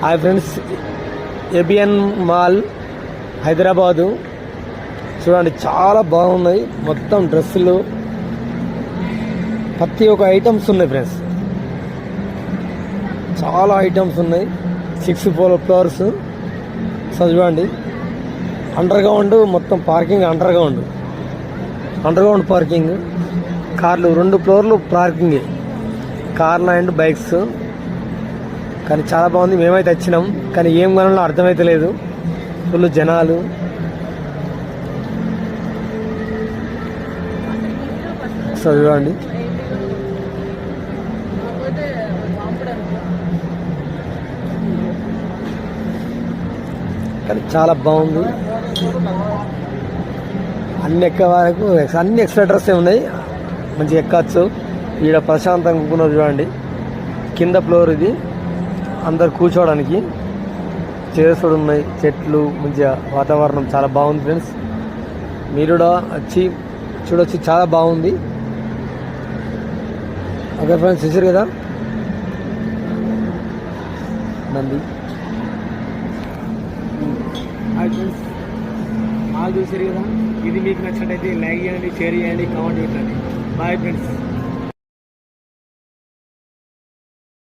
Hi friends, ABN mall Hyderabad చూడండి, చాలా బాగున్నాయి. మొత్తం డ్రెస్సులు, ప్రతి ఒక్క ఐటమ్స్ ఉన్నాయి ఫ్రెండ్స్. చాలా ఐటమ్స్ ఉన్నాయి. 6 ఫ్లోర్స్. సో చూడండి, అండర్ గ్రౌండ్ మొత్తం పార్కింగ్, అండర్ గ్రౌండ్ పార్కింగ్. కార్లు 2 ఫ్లోర్లు పార్కింగ్, కార్లు అండ్ బైక్స్. కానీ చాలా బాగుంది. మేమైతే వచ్చినాం, కానీ ఏం కొనాలో అర్థమైతే లేదు. ఫుల్ జనాలు. సో చూడండి, కానీ చాలా బాగుంది. అన్ని ఎక్క వరకు అన్ని ఎక్స్పెక్టర్సే ఉన్నాయి, మంచిగా ఎక్కచ్చు. ఈడ ప్రశాంతంగా కూర్చున్నారు చూడండి. కింద ఫ్లోర్ ఇది, అందరు కూర్చోవడానికి చైర్స్ కూడా ఉన్నాయి. చెట్లు, మంచిగా వాతావరణం చాలా బాగుంది ఫ్రెండ్స్. మీరు కూడా వచ్చి చూడొచ్చు, చాలా బాగుంది. ఓకే ఫ్రెండ్స్, చూసారు కదా నంది. హాయ్ ఫ్రెండ్స్, మాల్ చూసారు కదా. ఇది మీకు నచ్చినట్టయితే లైక్ చేయండి, షేర్ చేయండి, కామెంట్ పెట్టండి. Bye friends.